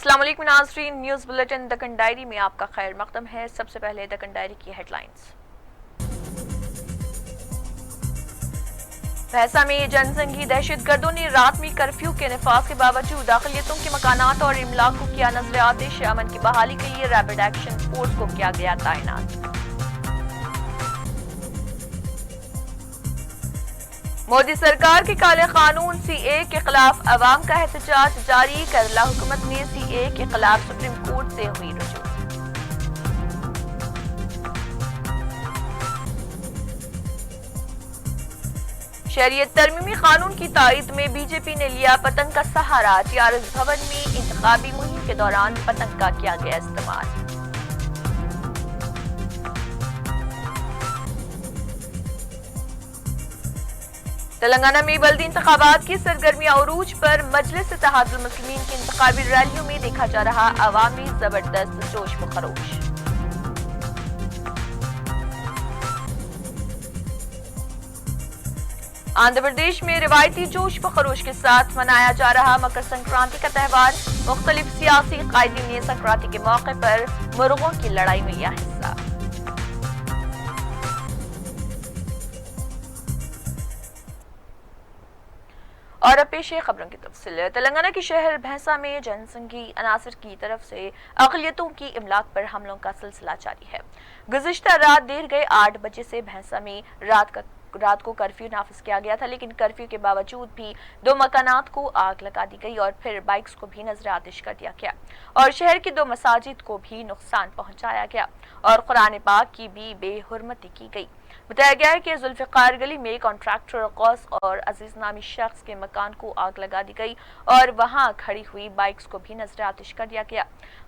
अस्सलाम वालेकुम नाज़रीन, न्यूज़ बुलेटिन दक्कन डायरी में आपका खैर मक़दम है। सबसे पहले दक्कन डायरी की हेडलाइंस। भैंसा में जनसंघी दहशतगर्दों ने रात में कर्फ्यू के नफाज के बावजूद अक़लियतों के मकानात और इमलाक को किया नजर आतिश। अमन की बहाली के लिए रैपिड एक्शन फोर्स को किया गया तैनात। मोदी सरकार के काले कानून सीए के खिलाफ अवाम का एहतजाज जारी। केरला हुकूमत ने सीए के खिलाफ सुप्रीम कोर्ट से हुई रुजू। शरीयत तरमीमी कानून की ताईद में बीजेपी ने लिया पतंग का सहारा। टीआरएस भवन में इंतखाबी मुहिम के दौरान पतंग का किया गया इस्तेमाल। तेलंगाना में बल्दी इंतखाबात की सरगर्मियां उरूज पर। मजलिस इत्तेहादुल मुस्लिमीन की इंतखाबी रैलियों में देखा जा रहा अवामी जबरदस्त जोश व खरोश। आंध्र प्रदेश में रिवायती जोश व खरोश के साथ मनाया जा रहा मकर संक्रांति का त्यौहार। मुख्तलिफ सियासी कायदीन ने संक्रांति के मौके पर मुर्गों की लड़ाई में लिया हिस्सा। और अब पेश है खबरों की तफसील। तेलंगाना के शहर भैंसा में जनसंघी अनासर की तरफ से अक़लियतों की इमलाक पर हमलों का सिलसिला जारी है। गुज़िश्ता रात देर गए 8 बजे से भैंसा में रात को कर्फ्यू नाफिज किया गया था, लेकिन कर्फ्यू के बावजूद भी 2 मकानात को आग लगा दी गई और फिर बाइक्स को भी नजर आतिश कर दिया गया और शहर की 2 मसाजिद को भी नुकसान पहुंचाया गया और कुरान पाक की भी बेहुरमती की गई। बताया गया है कि जुल्फ़िकार गली में कॉन्ट्रैक्टर कौस और अजीज नामी शख्स के मकान को आग लगा दी गई और वहां खड़ी हुई बाइक्स को भी नजर आतिश कर दिया गया।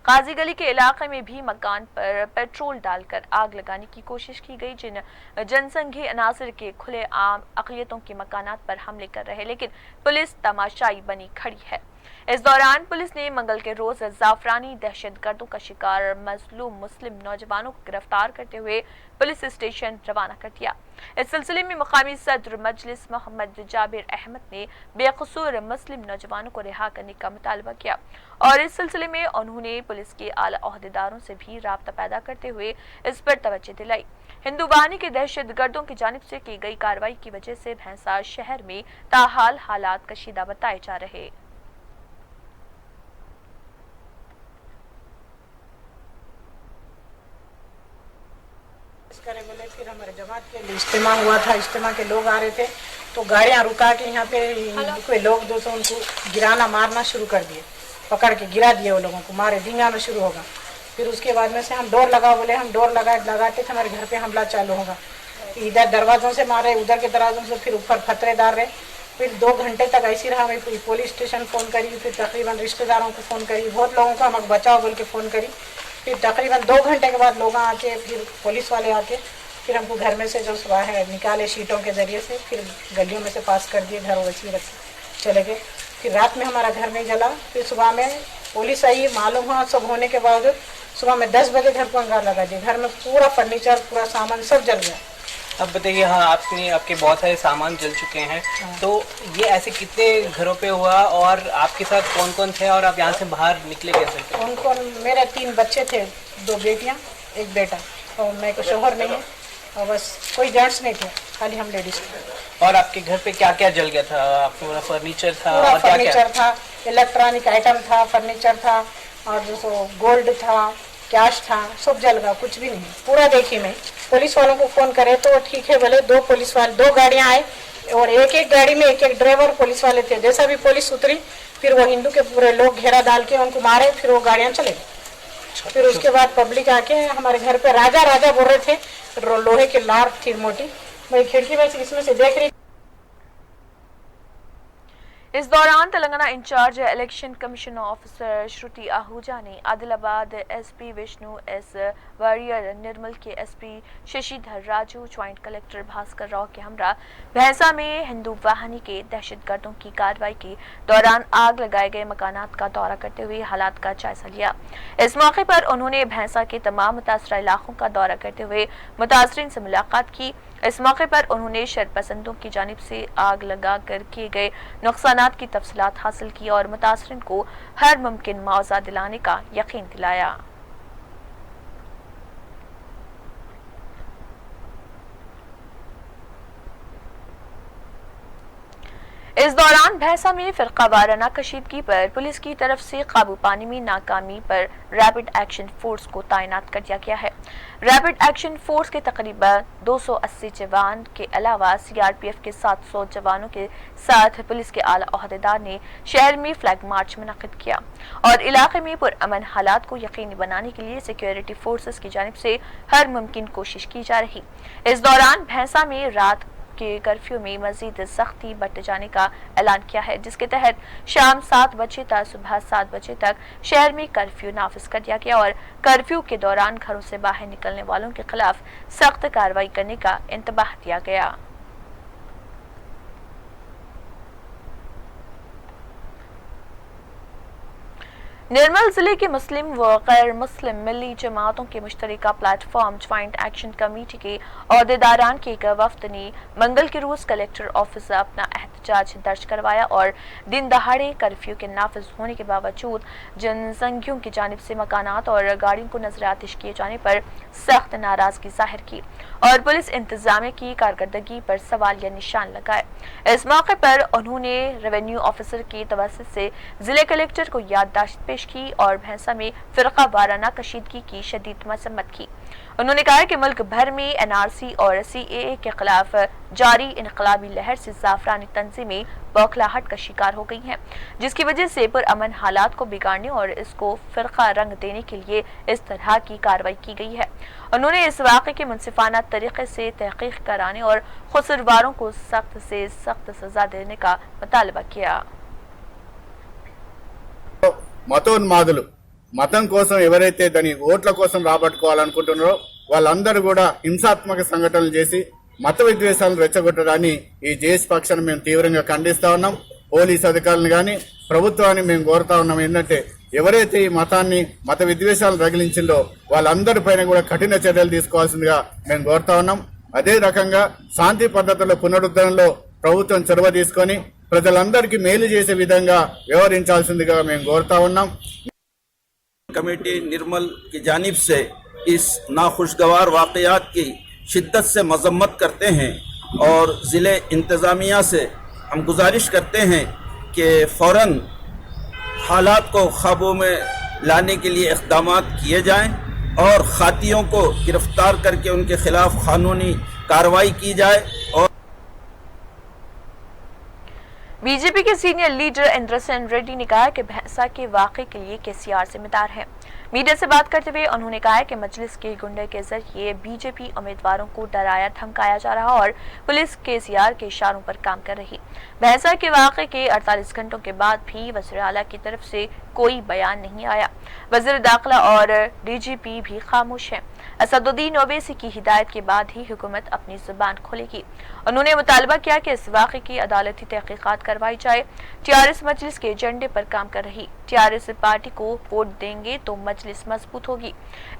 काजी गली के इलाके में भी मकान पर पेट्रोल डालकर आग लगाने की कोशिश की गई। जिन जनसंघी अनासर के खुले आम अक़लियतों के मकानात पर हमले कर रहे, लेकिन पुलिस तमाशाई बनी खड़ी है। इस दौरान पुलिस ने मंगल के रोज जाफरानी दहशतगर्दों का शिकार मजलूम मुस्लिम नौजवानों को गिरफ्तार करते हुए पुलिस स्टेशन रवाना कर दिया। इस सिलसिले में मकामी सदर मजलिस मोहम्मद जाबिर अहमद ने बेकसूर मुस्लिम नौजवानों को रिहा करने का मुतालबा किया और इस सिलसिले में उन्होंने पुलिस के आला ओहदेदारों से भी राब्ता पैदा करते हुए इस पर तवज्जो दिलाई। हिंदू बानी के दहशतगर्दों की जानिब से की गई कार्रवाई की वजह से भैंसा शहर में ताहाल हालात कशीदा बताए जा रहे। करे बोले फिर हमारे जमात के लिए इज्तिमा हुआ था। इज्तिमा के लोग आ रहे थे तो गाड़ियां रुका के यहाँ पे कोई लोग जो सो उनको गिराना मारना शुरू कर दिए, पकड़ के गिरा दिए, वो लोगों को मारे, धींगाना शुरू होगा। फिर उसके बाद में से हम डोर लगाओ बोले, हम डोर लगाते थे, हमारे घर पे हमला चालू होगा। इधर दरवाजों से मारे, उधर के दरवाजों से, फिर ऊपर फतरे डाल रहे। फिर 2 घंटे तक ऐसी रहा। मैं पुलिस स्टेशन फ़ोन करी, फिर तकरीबन रिश्तेदारों को फ़ोन करी, बहुत लोगों को हमें बचाओ बोल के फ़ोन करी। फिर तकरीबन 2 घंटे के बाद लोग आके, फिर पुलिस वाले आके फिर हमको घर में से जो सुबह है निकाले शीटों के ज़रिए से, फिर गलियों में से पास कर दिए, घर वैसे रख चले गए। फिर रात में हमारा घर नहीं जला। फिर सुबह में पुलिस आई, मालूम हुआ सब होने के बावजूद सुबह में 10 बजे घर को अंगार लगा दिया। घर में पूरा फर्नीचर, पूरा सामान सब जल गया। अब बताइए, हाँ आपके बहुत सारे सामान जल चुके हैं, तो ये ऐसे कितने घरों पे हुआ और आपके साथ कौन कौन थे और आप यहाँ से बाहर निकले कैसे? उनको मेरे 3 बच्चे थे, 2 बेटियाँ 1 बेटा, और मेरे को शोहर नहीं है और बस कोई जेंट्स नहीं थे, खाली हम लेडीज थे। और आपके घर पे क्या क्या जल गया था? पूरा फर्नीचर था? पूरा और फर्नीचर था, इलेक्ट्रॉनिक आइटम था, फर्नीचर था और जो सो गोल्ड था, कैश था, सब जल गया, कुछ भी नहीं पूरा। देखी मैं पुलिस वालों को फोन करे तो ठीक है बोले, 2 पुलिस वाले 2 गाड़ियां आए और एक गाड़ी में एक ड्राइवर पुलिस वाले थे। जैसा भी पुलिस उतरी फिर वो हिंदू के पूरे लोग घेरा डाल के उनको मारे, फिर वो गाड़ियां चले गई। फिर उसके बाद पब्लिक आके हमारे घर पे राजा राजा बोल रहे थे, लोहे की लार थी मोटी, मैं खिड़की में से इसमें से देख रही। इस दौरान Telangana in-charge election commission officer Shruti Ahuja ने आदिलाबाद एसपी विष्णु एस वारियर, निर्मल के SP Shashidhar Raju, joint collector Bhaskar Rao के हमरा भैंसा में हिंदू वाहिनी के दहशतगर्दों की कार्रवाई के दौरान आग लगाए गए मकानात का दौरा करते हुए हालात का जायजा लिया। इस मौके पर उन्होंने भैंसा के तमाम मुतासरा इलाकों का दौरा करते हुए मुतासरीन से मुलाकात की इस मौके पर उन्होंने शरपसंदों की जानिब से आग लगा कर किए गए नुकसानात की तफसीलात हासिल की और मुतासरीन को हर मुमकिन मुआवजा दिलाने का यकीन दिलाया। इस दौरान भैंसा में फिरका वाराना कशीदगी पर पुलिस की तरफ से काबू पाने में नाकामी पर रैपिड एक्शन फोर्स को तैनात कर दिया गया है। रैपिड एक्शन फोर्स के तकरीबन 280 जवान के अलावा सीआरपीएफ के 700 जवानों के साथ पुलिस के आला ओहदेदार ने शहर में फ्लैग मार्च मुनक्किद किया और इलाके में पुरअमन हालात को यकीनी बनाने के लिए सिक्योरिटी फोर्सेस की जानिब से हर मुमकिन कोशिश की जा रही। इस दौरान भैंसा में रात के कर्फ्यू में मजीद सख्ती बरते जाने का ऐलान किया है, जिसके तहत शाम 7 बजे तक सुबह 7 बजे तक शहर में कर्फ्यू नाफिज कर दिया गया और कर्फ्यू के दौरान घरों से बाहर निकलने वालों के खिलाफ सख्त कार्रवाई करने का इंतबाह दिया गया। निर्मल जिले के मुस्लिम व गैर मुस्लिम मिली जमातों के मुश्तरका प्लेटफॉर्म ज्वाइंट एक्शन कमेटी के अहदेदारान के एक वफ्द ने मंगल के रोज कलेक्टर ऑफिस से अपना एहतजाज दर्ज करवाया और दिन दहाड़े कर्फ्यू के नाफिज होने के बावजूद जनसंघियों की जानिब से मकानात और गाड़ियों को नजर आतिश किए जाने पर सख्त नाराजगी जाहिर की और पुलिस इंतजामिया की कारकर्दगी पर सवालिया निशान लगाए। इस मौके पर उन्होंने रेवेन्यू ऑफिसर की तवज्जो से जिले कलेक्टर को याददाश्त पेश की और भैंसा में फिरका वाराना कशीदगी की शदीद मजम्मत की। उन्होंने कहा कि मुल्क भर में एनआरसी और सीएए के खिलाफ जारी इनकलाबी लहर से जाफरानी तंजीमें बौखलाहट का शिकार हो गई हैं, जिसकी वजह से पुरअमन हालात को बिगाड़ने और इसको फिरका रंग देने के लिए इस तरह की कार्रवाई की गई है। उन्होंने इस वाक़े के मुनसिफाना तरीके से तहकीक कराने और कसूरवारों को सख्त से सख्त सजा देने का मुतालबा किया। మతోన్మాదులు మతం కోసం ఎవరైతే దాని ఓట్ల కోసం రాబట్టుకోవాలనుకుంటున్నారో వాళ్ళందరూ కూడా హింసాత్మక సంఘటనలు చేసి మత విద్వేషాలను రెచ్చగొట్టడాన్ని ఈ జేఎస్ పక్షాన్ని మేము తీవ్రంగా ఖండిస్తా ఉన్నాం। పోలీస్ అధికారులను గాని ప్రభుత్వాన్ని మేము కోరుతా ఉన్నాం ఏంటంటే ఎవరైతే ఈ మతాన్ని మత విద్వేషాలు రగిలించిందో వాళ్ళందరిపైన కూడా కఠిన చర్యలు తీసుకోవాల్సిందిగా మేము కోరుతా ఉన్నాం। అదే రకంగా శాంతి పద్ధతుల పునరుద్ధరణలో ప్రభుత్వం చొరవ తీసుకొని ప్రజలందరికీ మేలు చేసే విధంగా వ్యవహరించాల్సిందిగా మేము కోరుతా ఉన్నాం। कमेटी निर्मल की जानिब से इस नाखुशगवार वाक़यात की शिद्दत से मजम्मत करते हैं और ज़िले इंतज़ामिया से हम गुजारिश करते हैं कि फ़ौरन हालात को काबू में लाने के लिए इक़दामात किए जाएं और खातियों को गिरफ्तार करके उनके खिलाफ कानूनी कार्रवाई की जाए। और बीजेपी के सीनियर लीडर इंद्रसेन रेड्डी ने कहा कि भैंसा के वाक़े के लिए केसीआर जिम्मेदार है। मीडिया से बात करते हुए उन्होंने कहा कि मजलिस के गुंडे के जरिए बीजेपी उम्मीदवारों को डराया धमकाया जा रहा और पुलिस केसीआर के इशारों पर काम कर रही। भैंसा के वाक़े के 48 घंटों के बाद भी वज़ीर आला की तरफ से कोई बयान नहीं आया। वज़ीर दाखिला और डीजीपी भी खामोश हैं। असदुद्दीन ओवैसी की हिदायत के बाद ही हुकूमत अपनी जुबान खोलेगी। उन्होंने मुतालबा किया कि इस वाक़े की अदालती तहकीकात करवाई जाए। टीआरएस मजलिस के एजेंडे पर काम कर रही। टीआरएस पार्टी को वोट देंगे तो मजलिस मजबूत होगी।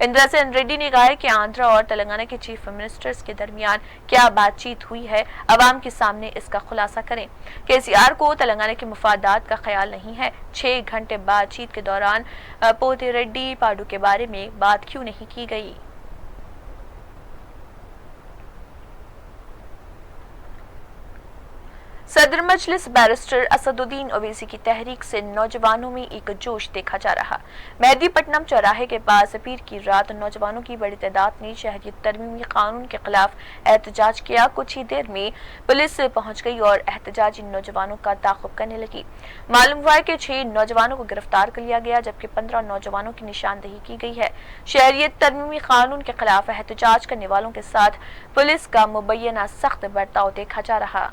इंद्रसेन रेड्डी ने कहा कि आंध्रा और तेलंगाना के चीफ मिनिस्टर्स के दरमियान क्या बातचीत हुई है, अवाम के सामने इसका खुलासा करें। केसीआर को तेलंगाना के मफादात का ख्याल नहीं है। 6 घंटे बातचीत के दौरान पोती रेड्डी पाडू के बारे में बात क्यों नहीं की गई। सदर मजलिस बैरिस्टर असदुद्दीन ओवैसी की तहरीक से नौजवानों में एक जोश देखा जा रहा। मेहदीपट्टनम चौराहे के पास पीर की रात नौजवानों की बड़ी तादाद ने शहरी तरमीमी कानून के खिलाफ एहतजाज किया। कुछ ही देर में पुलिस पहुंच गई और एहतजाजी नौजवानों का ताक़ुब करने लगी। मालूम हुआ है कि 6 नौजवानों को गिरफ्तार कर लिया गया, जबकि 15 नौजवानों की निशानदेही की गई है। शहरियत तरमीमी कानून के खिलाफ एहतजाज करने वालों के साथ पुलिस का मुबैना सख्त बर्ताव देखा जा रहा।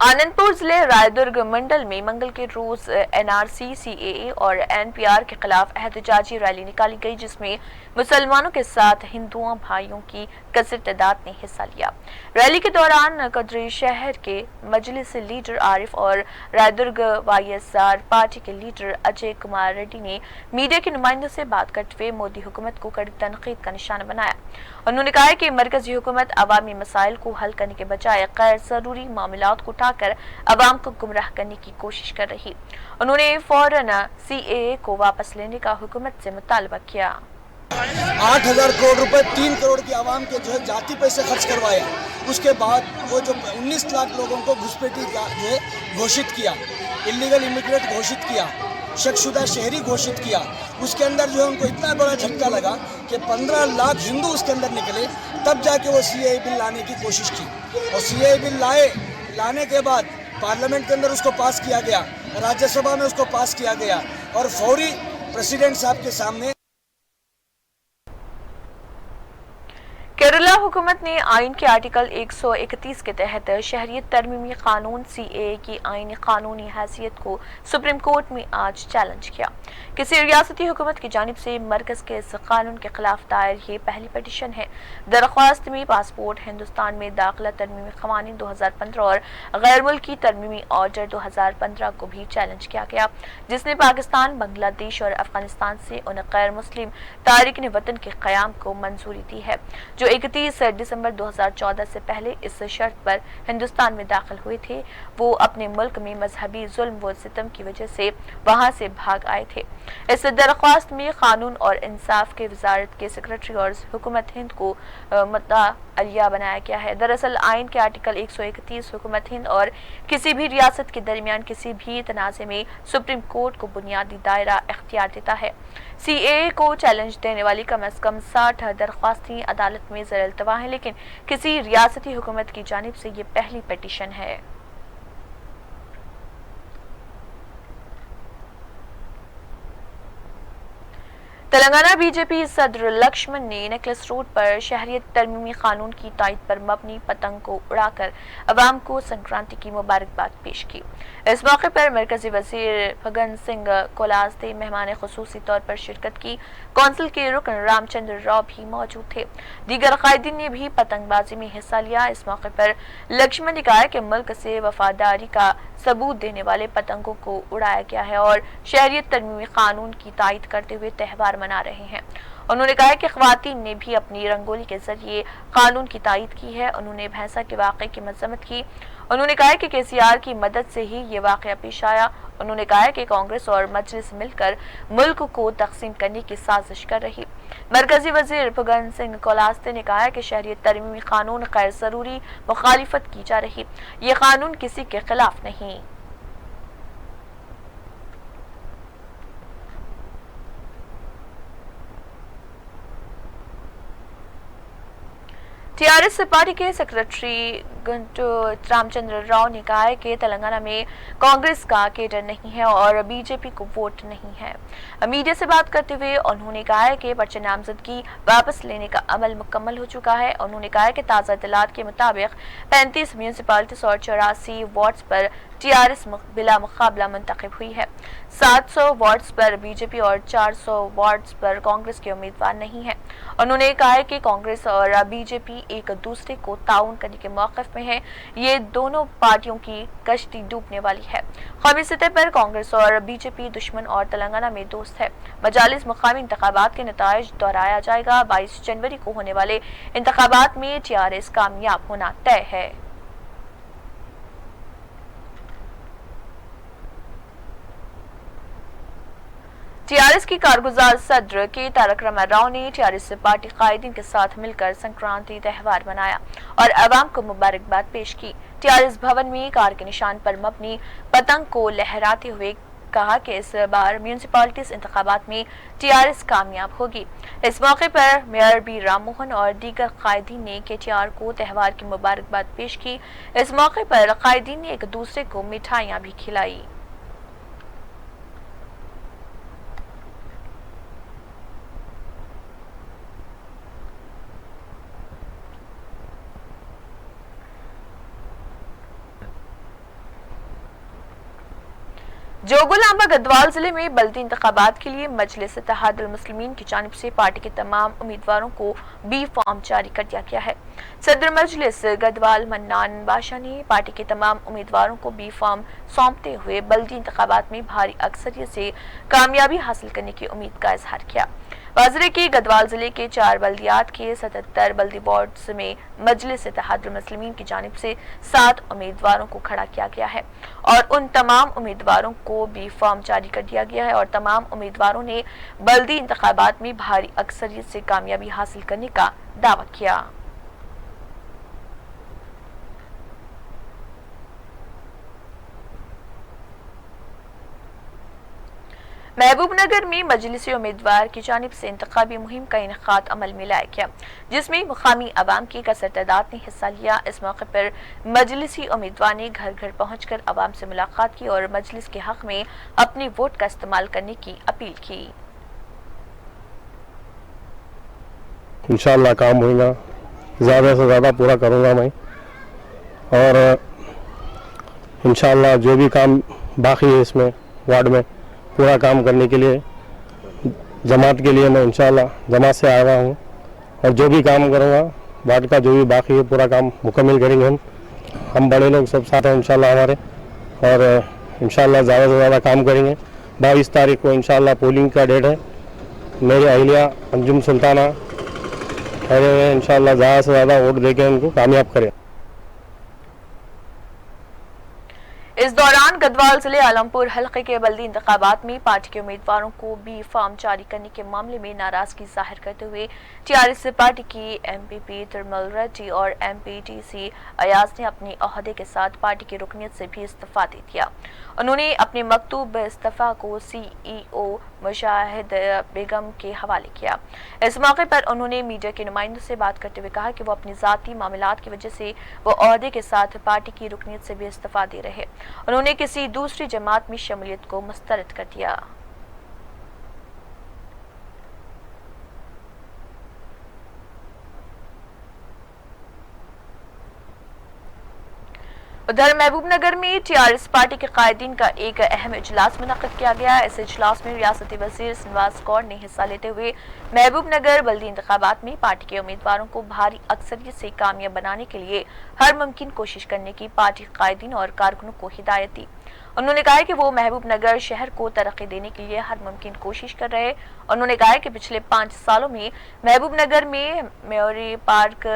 आनंदपुर जिले रायदुर्ग मंडल में मंगल के रोज एनआरसी, सीएए और एनपीआर के खिलाफ एहतजाजी रैली निकाली गई, जिसमें मुसलमानों के साथ हिंदुओं भाइयों की कसीर तादाद ने हिस्सा लिया। रैली के दौरान कदरी शहर के मजलिस लीडर आरिफ और रायदुर्ग वाईएसआर पार्टी के लीडर अजय कुमार रेड्डी ने मीडिया के नुमाइंदों से बात करते हुए मोदी हुकूमत को कड़ी तनकीद का निशाना बनाया। उन्होंने कहा कि मरकजी हुकूमत अवामी मसाइल को हल करने के बजाय गैर जरूरी मामलात को उठाकर अवाम को गुमराह करने की कोशिश कर रही। उन्होंने फौरन सीएए को वापस लेने का हुकूमत से मुतालबा किया। 8,000 करोड़ रुपए 3 करोड़ की आवाम के जो है जाति पैसे खर्च करवाया। उसके बाद वो जो 19 लाख लोगों को घुसपैठी जो है घोषित किया, इलीगल इमिग्रेट घोषित किया, शकशुदा शहरी घोषित किया। उसके अंदर जो है उनको इतना बड़ा झटका लगा कि 15 लाख हिंदू उसके अंदर निकले, तब जाके वो सीएए बिल लाने की कोशिश की। और सीएए बिल लाने के बाद पार्लियामेंट के अंदर उसको पास किया गया, राज्यसभा में उसको पास किया गया और फौरी प्रेसिडेंट साहब के सामने। केरला हुकूमत ने आइन के आर्टिकल 131 के तहत शहरियत तरमीमी कानून सीएए की आइनी कानूनी हैसियत को सुप्रीम कोर्ट में आज चैलेंज किया। किसी रियासती हुकूमत की जानिब से मरकज के इस कानून के खिलाफ दायर ये पहली पिटीशन है। दरख्वास्त में पासपोर्ट, हिंदुस्तान में दाखिला तरमीमी क़वानीन 2015 और गैर मुल्की तरमीमी ऑर्डर 2015 को भी चैलेंज किया गया, जिसने पाकिस्तान, बांग्लादेश और अफगानिस्तान से उन गैर मुस्लिम तारिकिन वतन के क़याम को मंजूरी दी है जो 31 दिसंबर 2014 से पहले इस शर्त पर हिंदुस्तान में दाखिल हुए थे वो अपने मुल्क में मजहबी जुल्म व सितम की वजह से वहां से भाग आए थे। इस दरख्वास्त में कानून और इंसाफ के वजारत के सेक्रेटरी और हुकूमत हिंद को मुद्दा अलिया बनाया गया है। दरअसल आइन के आर्टिकल 131 हुकूमत हिंद और किसी भी रियासत के दरमियान किसी भी तनाज़े में सुप्रीम कोर्ट को बुनियादी दायरा इख्तियार देता है। सीएए को चैलेंज देने वाली कम अज कम 60 दरख्वास्तें अदालत में ज़र इल्तवा हैं, लेकिन किसी रियासती हुकूमत की जानिब से ये पहली पिटीशन है। तेलंगाना बीजेपी सदर लक्ष्मण ने नेकलेस रोड पर शहरियत तरमीमी कानून की तायद पर मबनी पतंग को उड़ाकर अवाम को संक्रांति की मुबारकबाद पेश की। इस मौके पर मरकजी वजीर फगन सिंह कोलास्ते मेहमान खुसूसी तौर पर शिरकत की। कौंसिल के रुकन रामचंद्र राव भी मौजूद थे। दीगर कायदीन ने भी पतंगबाजी में हिस्सा लिया। इस मौके पर लक्ष्मण ने कहा कि मुल्क से वफादारी का सबूत देने वाले पतंगों को उड़ाया गया है और शहरियत तरमीमी कानून की तायद करते हुए त्यौहार मना रहे हैं। उन्होंने कहा कि ख्वातीन ने भी अपनी रंगोली के जरिए कानून की तायद की है। उन्होंने भैंसा के वाक़े की मजम्मत की। उन्होंने कहा कि केसीआर की मदद से ही ये वाक़या पेश आया। उन्होंने कहा कि कांग्रेस और मजलिस मिलकर मुल्क को तकसीम करने की साजिश कर रही। मरकजी वजीर फगन सिंह कोलास्ते ने कहा कि शहरियत तरमीमी कानून गैर ज़रूरी मुखालिफत की जा रही, ये कानून किसी के खिलाफ नहीं। टीआरएस पार्टी के सेक्रेटरी घंटू रामचंद्र राव ने कहा है कि तेलंगाना में कांग्रेस का केडर नहीं है और बीजेपी को वोट नहीं है। मीडिया से बात करते हुए उन्होंने कहा है कि पर्चे नामजदगी वापस लेने का अमल मुकम्मल हो चुका है। उन्होंने कहा है कि ताज़ा इत्तलात के मुताबिक 35 म्यूनसिपालिटीज और 84 वार्ड्स पर टीआरएस बिला मुकाबला मुंतखब हुई है। 700 वार्ड्स पर बीजेपी और 400 वार्ड्स पर कांग्रेस के उम्मीदवार नहीं है। उन्होंने कहा है कि कांग्रेस और बीजेपी एक दूसरे को ताउन करने के मौक़िफ़ में है। ये दोनों पार्टियों की कश्ती डूबने वाली है। कौमी सतह पर कांग्रेस और बीजेपी दुश्मन और तेलंगाना में दोस्त है। मजालिस मुकामी इंतखाबात के नताइज दोहराया जाएगा। 22 जनवरी को होने वाले इंतखाबात में टीआरएस कामयाब होना तय है। टीआरएस की कारगुजार सदर के तारक रामाराव ने टीआरएस पार्टी कायदीन के साथ मिलकर संक्रांति त्यौहार मनाया और अवाम को मुबारकबाद पेश की। टीआरएस भवन में कार के निशान पर मबनी पतंग को लहराते हुए कहा कि इस बार म्यूनसिपालिटीज इंतखाबात में टीआरएस कामयाब होगी। इस मौके पर मेयर बी राम मोहन और दीगर कायदीन ने केटीआर को त्यौहार की मुबारकबाद पेश की। इस मौके पर कायदीन ने एक दूसरे को मिठाइयाँ भी खिलाई। जोगुलांबा गढ़वाल जिले में बल्दी इंतखाबात के लिए मजलिस इत्तेहादुल मुस्लिमीन की जानिब से पार्टी के तमाम उम्मीदवारों को बी फॉर्म जारी कर दिया गया है। सदर मजलिस गढ़वाल मन्नान बादशाह ने पार्टी के तमाम उम्मीदवारों को बी फॉर्म सौंपते हुए बल्दी इंतखाबात में भारी अक्सरियत से कामयाबी हासिल करने की उम्मीद का इजहार किया। वाजरे की गढ़वाल जिले के 4 बल्दियात के 77 बल्दी बोर्ड्स में मजलिस इत्तेहादुल मुस्लिमीन की जानिब से 7 उम्मीदवारों को खड़ा किया गया है और उन तमाम उम्मीदवारों को बी फॉर्म जारी कर दिया गया है और तमाम उम्मीदवारों ने बल्दी इंतखाबात में भारी अक्सरियत से कामयाबी हासिल करने का दावा किया। महबूबनगर में मजलिसी उम्मीदवार की जानिब से इंतखाबी मुहिम का इनेकाद अमल में लाया गया, जिसमें मुकामी अवाम की कसर तादाद ने हिस्सा लिया। इस मौके पर मजलिसी उम्मीदवार ने घर घर पहुंचकर अवाम से मुलाकात की और मजलिस के हक में अपने वोट का इस्तेमाल करने की अपील की। इंशाअल्लाह काम होगा, ज़्यादा से ज़्यादा पूरा करूँगा मैं और इंशाअल्लाह जो भी काम बाकी है इसमें वार्ड में पूरा काम करने के लिए जमात के लिए मैं इंशाअल्लाह जमात से आया हुआ हूँ और जो भी काम करूँगा वार्ड का जो भी बाकी है पूरा काम मुकम्मल करेंगे। हम बड़े लोग सब साथ हैं इंशाअल्लाह हमारे और इंशाअल्लाह ज़्यादा से ज़्यादा काम करेंगे। 22 तारीख को इंशाअल्लाह पोलिंग का डेट है। मेरी अहलिया अंजुम सुल्ताना ठहरे हुए इंशाअल्लाह ज़्यादा से ज़्यादा वोट देके उनको कामयाब करें। इस दौरान गढ़वाल जिले आलमपुर हल्के के बल्दी इंतखाबात में पार्टी के उम्मीदवारों को बी फॉर्म जारी करने के मामले में नाराजगी जाहिर करते हुए टीआरएस पार्टी की एमपीपी तिरमल रेड्डी और एमपीटीसी अयाज ने अपने ओहदे के साथ पार्टी की रुकनीत से भी इस्तीफा दे दिया। उन्होंने अपने मकतूब इस्तीफा को सीईओ मुशाहिद बेगम के हवाले किया। इस मौके पर उन्होंने मीडिया के नुमाइंदों से बात करते हुए कहा कि वो अपनी जाती मामलात की वजह से वो ओहदे के साथ पार्टी की रुकनीत से भी इस्तीफा दे रहे। उन्होंने किसी दूसरी जमात में शमूलियत को मुस्तरद कर दिया। उधर महबूबनगर में टीआरएस पार्टी के कायदीन का एक अहम इजलास मुनक्किद किया गया। इस इजलास में रियासती वजीर शहनवाज कौर ने हिस्सा लेते हुए महबूबनगर बल्दी इंतखाबात में पार्टी के उम्मीदवारों को भारी अक्सरियत से कामयाब बनाने के लिए हर मुमकिन कोशिश करने की पार्टी कायदीन और कारकुनों को हिदायत दी। उन्होंने कहा कि वो महबूबनगर शहर को तरक्की देने के लिए हर मुमकिन कोशिश कर रहे। उन्होंने कहा कि पिछले 5 सालों में महबूबनगर में मेयोरी पार्क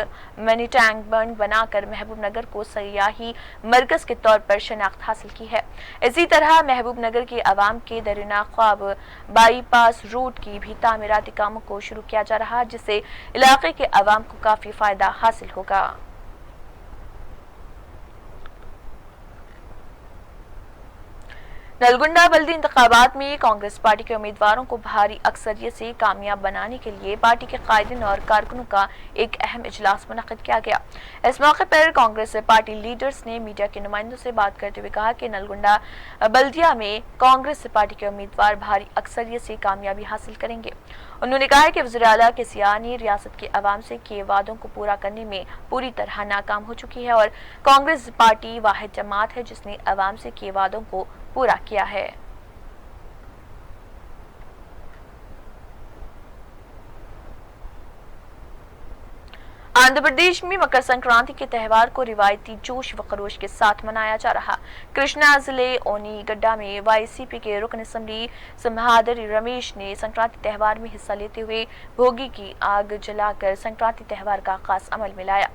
मिनी टैंक बंड बनाकर महबूबनगर को सयाही मरकज के तौर पर शनाख्त हासिल की है। इसी तरह महबूबनगर के अवाम के दरिना ख्वाब बाईपास रोड की भी तामीराती कामों को शुरू किया जा रहा, जिससे इलाके के अवाम को काफी फायदा हासिल होगा। नलगुंडा बल्दी इंतखाबात में कांग्रेस पार्टी के उम्मीदवारों को भारी अक्सरियत से कामयाब बनाने के लिए पार्टी के कायदीन और कारकुनों का एक अहम इजलास मुनक्किद किया गया। इस मौके पर कांग्रेस पार्टी लीडर्स ने मीडिया के नुमाइंदों से बात करते हुए कहा कि नलगुंडा बल्दिया में कांग्रेस पार्टी के उम्मीदवार भारी अक्सरियत से कामयाबी हासिल करेंगे। उन्होंने कहा कि वज़ीर आला के सियानी रियासत के अवाम से किए वादों को पूरा करने में पूरी तरह नाकाम हो चुकी है और कांग्रेस पार्टी वाहिद जमात है जिसने अवाम से किए वादों को पूरा किया है। आंध्र प्रदेश में मकर संक्रांति के त्यौहार को रिवायती जोश व खरोश के साथ मनाया जा रहा। कृष्णा जिले ओनीगड्डा में वाईसीपी के रुकन असम्बली सम्हादरी रमेश ने संक्रांति त्यौहार में हिस्सा लेते हुए भोगी की आग जलाकर संक्रांति त्यौहार का खास अमल में लाया।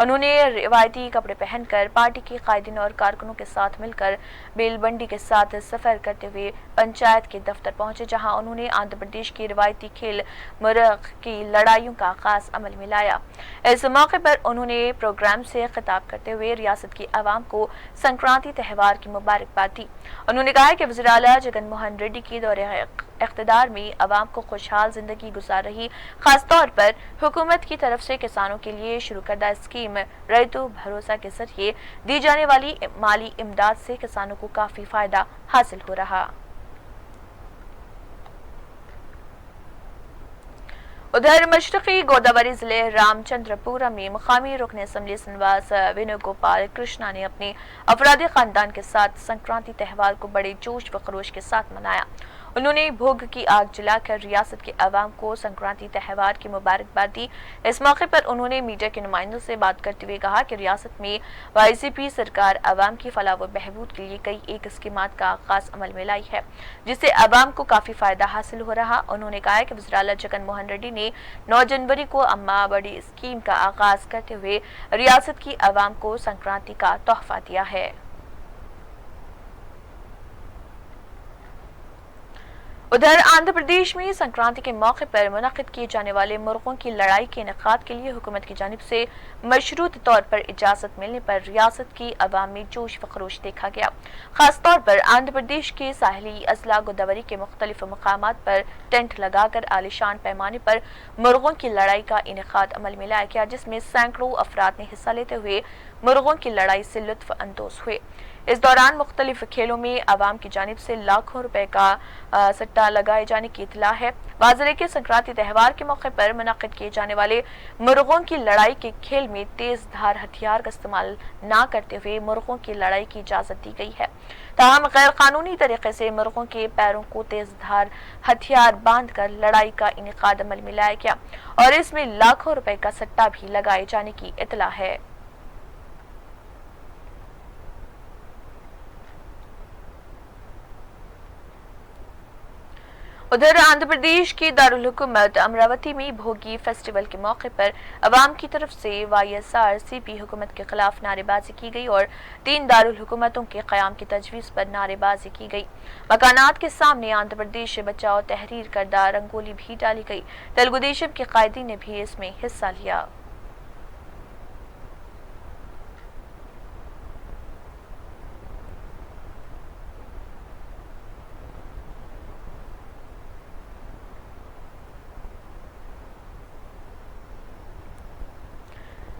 उन्होंने रिवायती कपड़े पहनकर पार्टी के कायदीन और कारकुनों के साथ मिलकर बेलबंडी के साथ सफर करते हुए पंचायत के दफ्तर पहुंचे, जहां उन्होंने आंध्र प्रदेश की रिवायती खेल मुर्ग की लड़ाइयों का खास अमल में लाया। इस मौके पर उन्होंने प्रोग्राम से खिताब करते हुए रियासत की आवाम को संक्रांति त्यौहार की मुबारकबाद दी। उन्होंने कहा कि वज़ीर आला जगन मोहन रेड्डी की दौरे इख्तिदार में अवाम को खुशहाल जिंदगी गुजार रही, खासतौर पर हुकूमत की तरफ से किसानों के लिए शुरू करदा स्कीम रैतु भरोसा के जरिए दी जाने वाली माली इमदाद से किसानों को काफी फायदा हासिल हो रहा। उधर मशरकी गोदावरी जिले रामचंद्रपुरा में मुकामी रुकन असम्बली सनवास वेणुगोपाल कृष्णा ने अपने अफरादी खानदान के साथ संक्रांति त्यौहार को बड़े जोश व खरोश के साथ मनाया। उन्होंने भोग की आग जलाकर रियासत के अवाम को संक्रांति त्यौहार की मुबारकबाद दी। इस मौके पर उन्होंने मीडिया के नुमाइंदों से बात करते हुए कहा कि रियासत में वाईसीपी सरकार अवाम की फलाह व बहबूद के लिए कई एक स्कीमात का आगाज अमल में लाई है, जिससे अवाम को काफी फायदा हासिल हो रहा। उन्होंने कहा कि वज़ीर-ए-आला जगन मोहन रेड्डी ने 9 जनवरी को अम्मा बड़ी स्कीम का आगाज करते हुए रियासत की अवाम को संक्रांति का तोहफा दिया है। उधर आंध्र प्रदेश में संक्रांति के मौके पर मुनक़िद किए जाने वाले मुर्गों की लड़ाई के इनेकाद के लिए हुकूमत की जानिब से मशरूत तौर पर इजाज़त मिलने पर रियासत की अवाम में जोश व खरोश देखा गया। खास तौर पर आंध्र प्रदेश के साहली अजला गोदावरी के मुख्तलिफ मकामात पर टेंट लगाकर आलिशान पैमाने पर मुर्गों की लड़ाई का इनेकाद अमल में लाया गया, जिसमें सैकड़ों अफराद ने हिस्सा लेते हुए मुर्गों की लड़ाई से लुत्फ अंदोज हुए। इस दौरान मुख्तलिफ खेलों में अवाम की जानिब से लाखों रुपए का सट्टा लगाए जाने की इतला है। वाज़ेह के संक्रांति त्यौहार के मौके पर मुनक़िद किए जाने वाले मुर्गों की लड़ाई के खेल में तेज धार हथियार का इस्तेमाल न करते हुए मुर्गों की लड़ाई की इजाज़त दी गई है। ताहम गैर कानूनी तरीके से मुर्गों के पैरों को तेज धार हथियार बांध कर लड़ाई का इनेकाद अमल में लाया गया और इसमें लाखों रुपए का सट्टा भी लगाए जाने की इतला है। उधर आंध्र प्रदेश की दारुल हुकूमत अमरावती में भोगी फेस्टिवल के मौके पर अवाम की तरफ से YSRCP हुकूमत के खिलाफ नारेबाजी की गई और 3 दारुल हुकूमतों के क़याम की तजवीज़ पर नारेबाजी की गई। मकानात के सामने आंध्र प्रदेश से बचाओ तहरीर करदा रंगोली भी डाली गई। तेलुगु देशम के कायदीन ने भी इसमें हिस्सा लिया।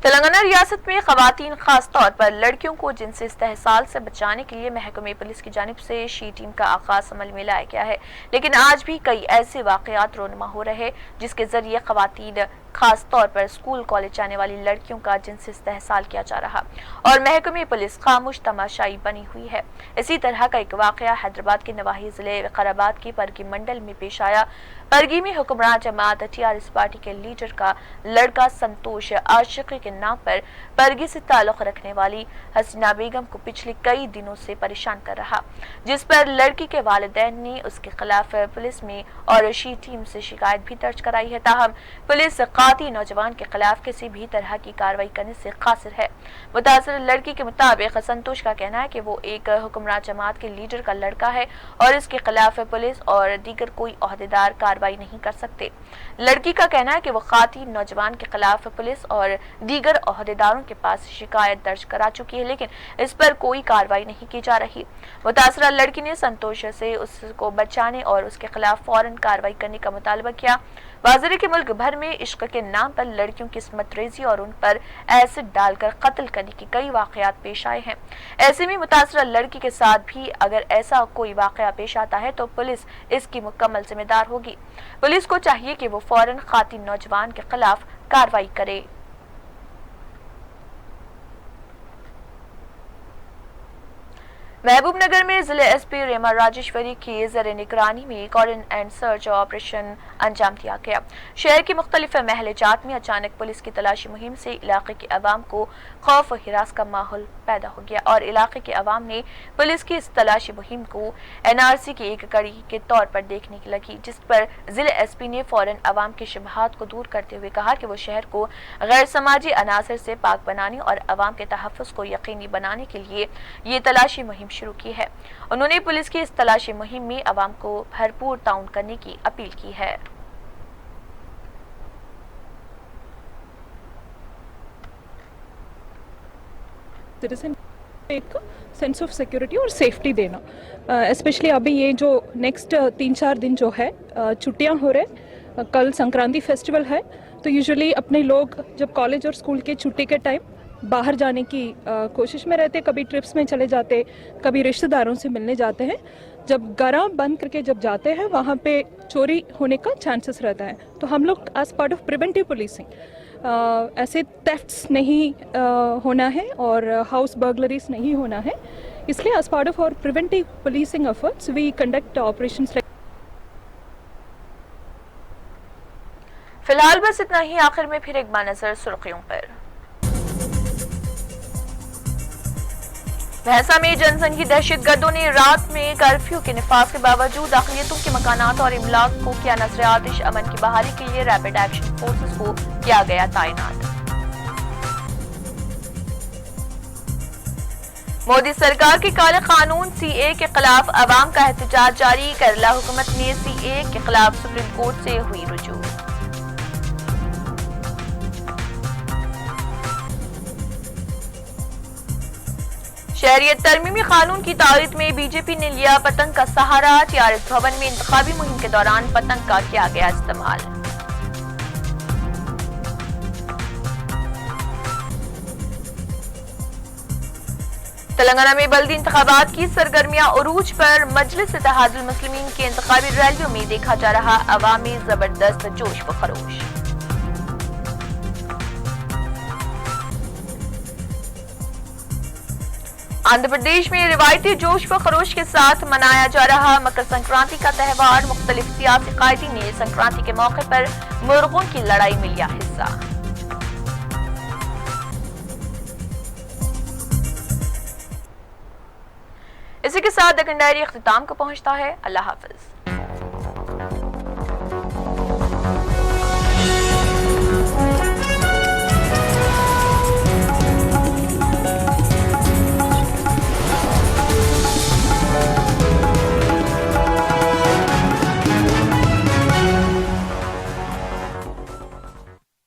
तेलंगाना रियासत में खवातीन खास तौर पर लड़कियों को जिनसी इस्तेहसाल से बचाने के लिए महकमे पुलिस की जानिब से शी टीम का आगाज अमल में लाया गया है, लेकिन आज भी कई ऐसे वाकयात रोनुमा हो रहे जिसके जरिए खवातीन खास तौर पर स्कूल कॉलेज जाने वाली लड़कियों का जिनसी इस्तेहसाल किया जा रहा और महकमे पुलिस खामोश तमाशाई बनी हुई है। इसी तरह का एक वाकया हैदराबाद के नवाही जिले विकाराबाद के परगी मंडल में पेश आया। परगी में हुक्मरान जमात TRS पार्टी के लीडर का लड़का संतोष आशिकी के नाम पर परगी से ताल्लुक रखने वाली हसीना बेगम को पिछले कई दिनों से परेशान कर रहा, जिस पर लड़की के वालिदैन ने उसके खिलाफ पुलिस में और शी टीम से शिकायत भी दर्ज कराई है। ताहम पुलिस काती नौजवान के खिलाफ किसी भी तरह की कार्रवाई करने से कासिर है। मुतासर लड़की के मुताबिक संतोष का कहना है कि वो एक हुक्मरान जमात के लीडर का लड़का है और इसके खिलाफ पुलिस और दीगर कोई ओहदेदार कार्रवाई नहीं कर सकते। लड़की का कहना है कि वो खाती नौजवान के खिलाफ पुलिस और दीगर ओहदेदारों के पास शिकायत दर्ज करा चुकी है, लेकिन इस पर कोई कार्रवाई नहीं की जा रही। मुतासरा लड़की ने संतोष से उसको बचाने और उसके खिलाफ फौरन कार्रवाई करने का मुतालबा किया। वाज़ेह के मुल्क भर में इश्क के नाम पर लड़कियों की इस्मत रेजी और उन पर एसिड डालकर कत्ल करने की कई वाकयात पेश आए हैं। ऐसे में मुतासरा लड़की के साथ भी अगर ऐसा कोई वाकया पेश आता है तो पुलिस इसकी मुकम्मल जिम्मेदार होगी। पुलिस को चाहिए कि वो फौरन खातिन नौजवान के खिलाफ कार्रवाई करे। महबूब नगर में जिले SP रेमा राजेश्वरी की ज़र निगरानी में कॉर्डन एंड सर्च ऑपरेशन अंजाम दिया गया। शहर की मुख्तलिफ महलजात में अचानक पुलिस की तलाशी मुहिम से इलाके के अवाम को खौफ हिरास का माहौल पैदा हो गया और इलाके के अवाम ने पुलिस की इस तलाशी मुहिम को NRC की एक कड़ी के तौर पर देखने की लगी, जिस पर जिले SP ने फौरन अवाम की शुबहात को दूर करते हुए कहा कि वो शहर को गैर समाजी अनासर से पाक बनाने और अवाम के तहफ़्फ़ुज़ को यकीनी बनाने के लिए ये तलाशी मुहिम शुरू की है। उन्होंने पुलिस की इस तलाशी मुहिम में अवाम को भरपूर ताउन करने की अपील की है। सिटीजन एक सेंस ऑफ सिक्योरिटी और सेफ्टी देना, स्पेशली अभी ये जो नेक्स्ट 3-4 दिन जो है छुट्टियां हो रहे, कल संक्रांति फेस्टिवल है, तो यूजुअली अपने लोग जब कॉलेज और स्कूल के छुट्टी के टाइम बाहर जाने की कोशिश में रहते, कभी ट्रिप्स में चले जाते, कभी रिश्तेदारों से मिलने जाते हैं। जब गारा बंद करके जब जाते हैं वहाँ पे चोरी होने का चांसेस रहता है. तो हम लोग as part of preventive policing ऐसे थेफ्ट्स नहीं होना है और हाउस बर्गलरीज नहीं होना है, इसलिए as part of our preventive policing efforts we conduct operations. फिलहाल बस इतना ही. आखिर में फिर एक बार नजर सुर्खियों पर. भैंसा में जनसंघी दहशतगर्दों ने रात में कर्फ्यू के निफाज के बावजूद अक़लियतों के मकानात और इमलाक को किया नजर आतिश. अमन की बहाली के लिए रैपिड एक्शन फोर्सेस को किया गया तैनात. मोदी सरकार के काले कानून सीए के खिलाफ अवाम का एहतजाज जारी. केरला हुकूमत ने सीए के खिलाफ सुप्रीम कोर्ट से हुई रुजू. शहरियत तरमीमी कानून की तारीद में बीजेपी ने लिया पतंग का सहारा. टीआरएस भवन में इंतखाबी मुहिम के दौरान पतंग का किया गया इस्तेमाल. तेलंगाना में बल्दी इंतखाबात की सरगर्मियां उरूज पर. मजलिस इत्तेहादुल मुस्लिमीन के इंतखाबी रैलियों में देखा जा रहा अवामी जबरदस्त जोश व खरोश. आंध्र प्रदेश में रिवायती जोश व खरोश के साथ मनाया जा रहा मकर संक्रांति का त्यौहार. मुख्तलिफ सियासी कायदीन ने संक्रांति के मौके पर मुर्गों की लड़ाई में लिया हिस्सा. इसी के साथ द डायरी इख्तिताम को पहुंचता है. अल्लाह हाफिज.